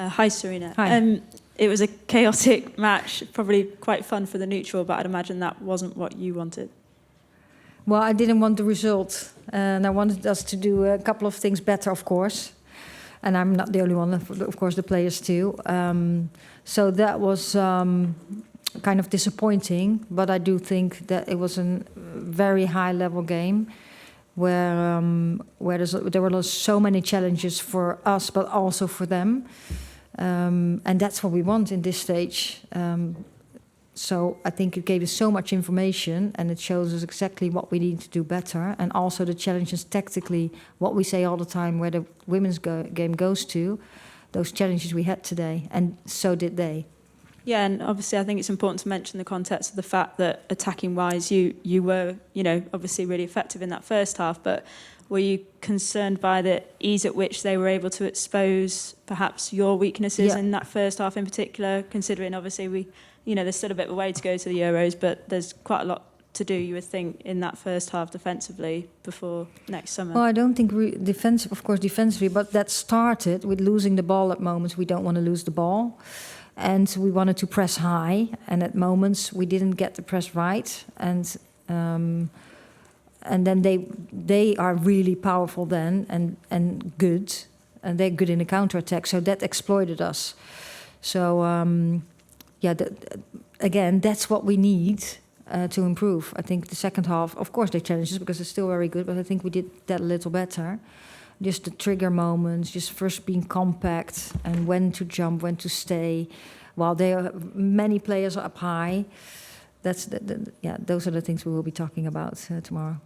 Hi, Sarina. Hi. It was a chaotic match, probably quite fun for the neutral, but I'd imagine that wasn't what you wanted. Well, I didn't want the result, and I wanted us to do a couple of things better, of course. And I'm not the only one, of course, the players too. So that was kind of disappointing, but I do think that it was a very high-level game where there were so many challenges for us, but also for them. And that's what we want in this stage. So I think it gave us so much information, and it shows us exactly what we need to do better, and also the challenges tactically, what we say all the time, where the women's game goes to, those challenges we had today, and so did they. Yeah, and obviously I think it's important to mention the context of the fact that attacking-wise, you were, obviously really effective in that first half, but were you concerned by the ease at which they were able to expose perhaps your weaknesses in that first half in particular, considering obviously there's still a bit of a way to go to the Euros, but there's quite a lot to do, you would think, in that first half defensively before next summer? Well, I don't think defensively, but that started with losing the ball at moments. We don't want to lose the ball. And we wanted to press high, and at moments we didn't get the press right. And then they are really powerful then and good, and they're good in the counterattack. So that exploited us. So again, that's what we need to improve. I think the second half, of course, they challenged us because they're still very good, but I think we did that a little better. Just the trigger moments, just first being compact and when to jump, when to stay. While many players are up high, those are the things we will be talking about tomorrow.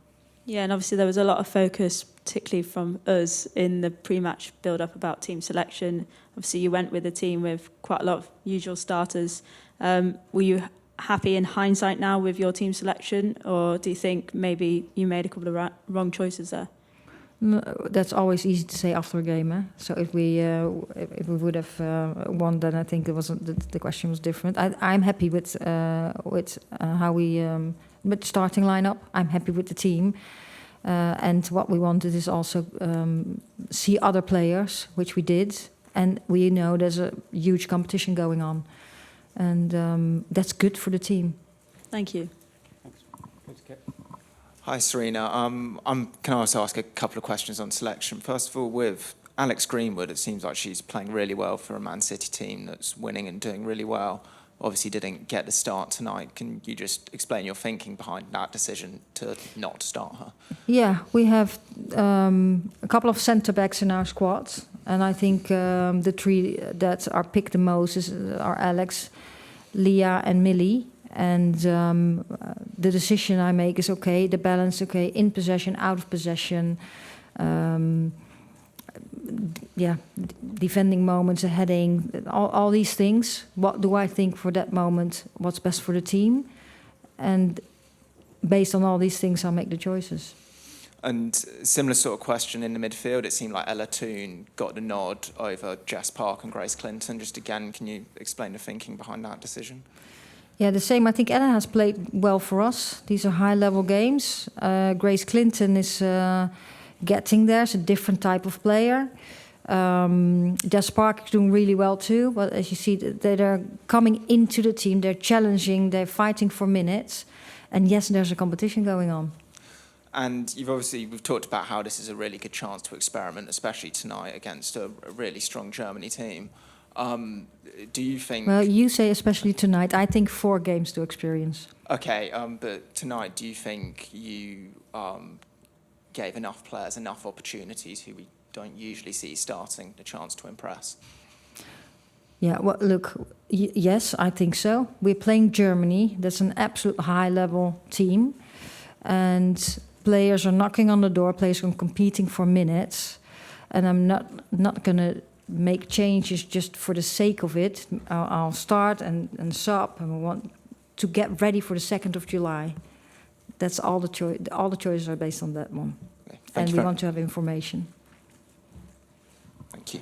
Yeah, and obviously there was a lot of focus, particularly from us in the pre-match build-up about team selection. Obviously you went with a team with quite a lot of usual starters. Were you happy in hindsight now with your team selection, or do you think maybe you made a couple of wrong choices there? No, that's always easy to say after a game. Eh? So if we would have won, then I think the question was different. I'm happy with how we with the starting lineup. I'm happy with the team, and what we wanted is also see other players, which we did, and we know there's a huge competition going on, and that's good for the team. Thank you. Hi, Sarina. Can I also ask a couple of questions on selection? First of all, with Alex Greenwood, it seems like she's playing really well for a Man City team that's winning and doing really well. Obviously didn't get the start tonight. Can you just explain your thinking behind that decision to not start her? Yeah, we have a couple of centre-backs in our squad. And I think the three that are picked the most are Alex, Leah and Millie. And the decision I make is okay, the balance, okay, in possession, out of possession. Defending moments, a heading, all these things. What do I think for that moment? What's best for the team? And based on all these things, I'll make the choices. And similar sort of question in the midfield. It seemed like Ella Toon got the nod over Jess Park and Grace Clinton. Just again, can you explain the thinking behind that decision? Yeah, the same. I think Ella has played well for us. These are high-level games. Grace Clinton is getting there. It's a different type of player. Jess Park is doing really well too. But as you see, they're coming into the team. They're challenging. They're fighting for minutes. And yes, there's a competition going on. And we've talked about how this is a really good chance to experiment, especially tonight against a really strong Germany team. Do you think... Well, you say especially tonight. I think 4 games to experience. Okay, but tonight, do you think you gave enough players enough opportunities who we don't usually see starting the chance to impress? Yeah, well, look, yes, I think so. We're playing Germany. That's an absolute high-level team. And players are knocking on the door. Players are competing for minutes. And I'm not going to make changes just for the sake of it. I'll start and sub, and we want to get ready for the 2nd of July. That's all the choice. All the choices are based on that one, Okay, and we want to have information. Thank you.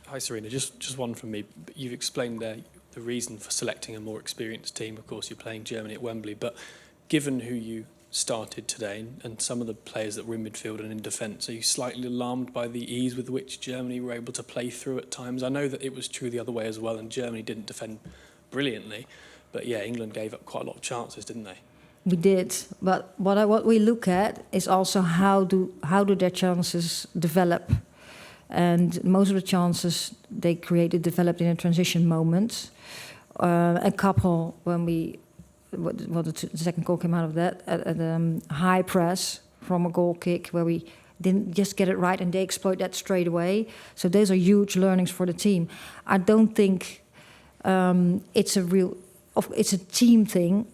Hi, Sarina. Just one from me. You've explained the reason for selecting a more experienced team. Of course, you're playing Germany at Wembley, but given who you started today, and some of the players that were in midfield and in defence, are you slightly alarmed by the ease with which Germany were able to play through at times? I know that it was true the other way as well, and Germany didn't defend brilliantly, but yeah, England gave up quite a lot of chances, didn't they? We did, but what we look at is also how do their chances develop, and most of the chances they created developed in a transition moment. A couple when the second goal came out of that at high press from a goal kick where we didn't just get it right, and they exploit that straight away. So those are huge learnings for the team. I don't think it's a team thing.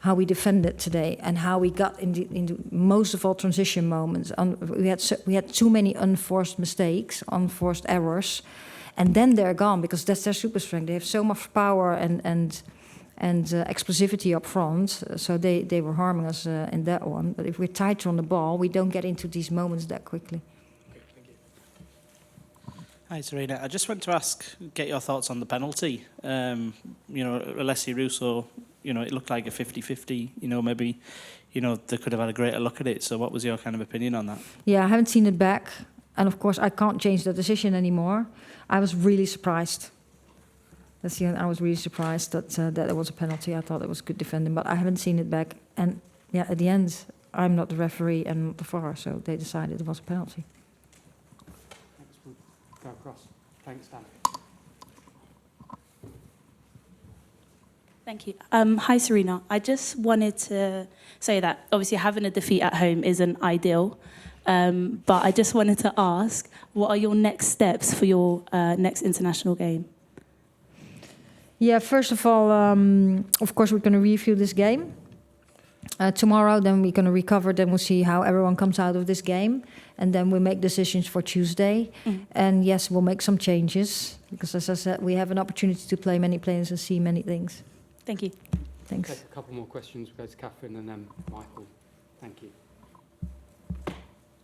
How we defended today and how we got into most of all transition moments. We had too many unforced mistakes, unforced errors, and then they're gone because that's their super strength. They have so much power and explosivity up front, so they were harming us in that one. But if we're tighter on the ball, we don't get into these moments that quickly. Okay, thank you. Hi, Sarina. I just want to get your thoughts on the penalty. Alessi Russo, it looked like a 50-50. Maybe, they could have had a greater look at it. So what was your kind of opinion on that? Yeah, I haven't seen it back. And of course, I can't change the decision anymore. I was really surprised. I was really surprised that it was a penalty. I thought it was good defending, but I haven't seen it back. And yeah, at the end, I'm not the referee and not the VAR, so they decided it was a penalty. Thanks. We'll go across. Thanks, Dan. Thank you. Hi, Sarina. I just wanted to say that obviously having a defeat at home isn't ideal, but I just wanted to ask, what are your next steps for your next international game? Yeah, first of all, of course, we're going to review this game tomorrow. Then we're going to recover. Then we'll see how everyone comes out of this game. And then we make decisions for Tuesday. Mm. And yes, we'll make some changes. Because as I said, we have an opportunity to play many players and see many things. Thank you. Thanks. We'll take a couple more questions. We'll go to Catherine and then Michael. Thank you.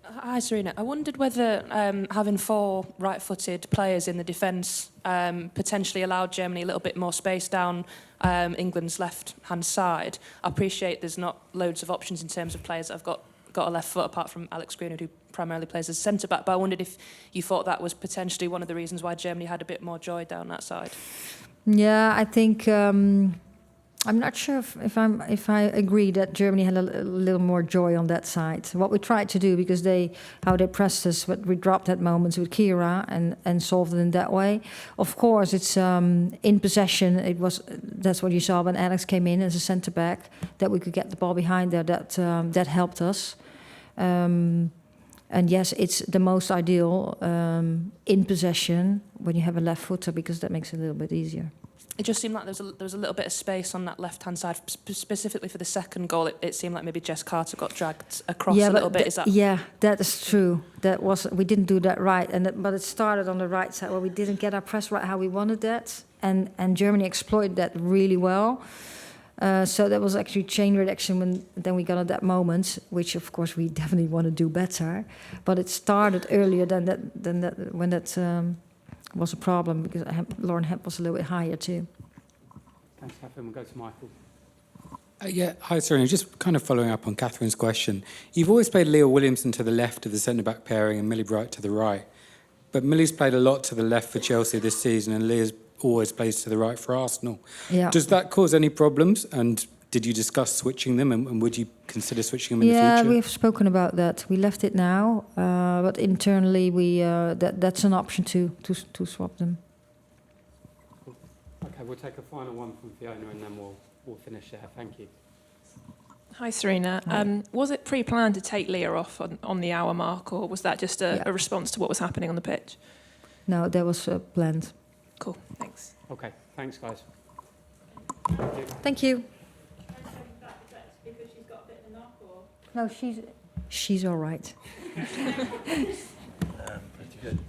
Hi, Sarina. I wondered whether having 4 right-footed players in the defence potentially allowed Germany a little bit more space down England's left-hand side. I appreciate there's not loads of options in terms of players that have got a left foot, apart from Alex Greenwood, who primarily plays as centre-back. But I wondered if you thought that was potentially one of the reasons why Germany had a bit more joy down that side. Yeah, I think... I'm not sure if I agree that Germany had a little more joy on that side. What we tried to do, because how they pressed us, but we dropped at moments with Kira and solved it in that way. Of course, it's in possession. That's what you saw when Alex came in as a centre back, that we could get the ball behind there. That helped us. And yes, it's the most ideal in possession when you have a left footer, because that makes it a little bit easier. It just seemed like there was a little bit of space on that left-hand side, specifically for the second goal. It seemed like maybe Jess Carter got dragged across a little bit. That is true. We didn't do that right, but it started on the right side where we didn't get our press right how we wanted that, and Germany exploited that really well. So that was actually chain reaction then we got at that moment, which of course we definitely want to do better. But it started earlier than that when that. Was a problem, because Lauren Hemp was a little bit higher too. Thanks, Catherine. We'll go to Michael. Hi, Sarina. Just kind of following up on Catherine's question. You've always played Leah Williamson to the left of the centre-back pairing and Millie Bright to the right. But Millie's played a lot to the left for Chelsea this season, and Leah's always plays to the right for Arsenal. Yeah. Does that cause any problems? And did you discuss switching them, and would you consider switching them in the future? Yeah, we've spoken about that. We left it now, but internally that's an option to swap them. Cool. Okay, we'll take a final one from Fiona, and then we'll finish there. Thank you. Hi, Sarina. Hi. Was it pre-planned to take Leah off on the hour mark, or was that just a response to what was happening on the pitch? No, that was planned. Cool, thanks. Okay, thanks, guys. Thank you. Because she's got a bit of a knock, or? No, she's all right. Pretty good.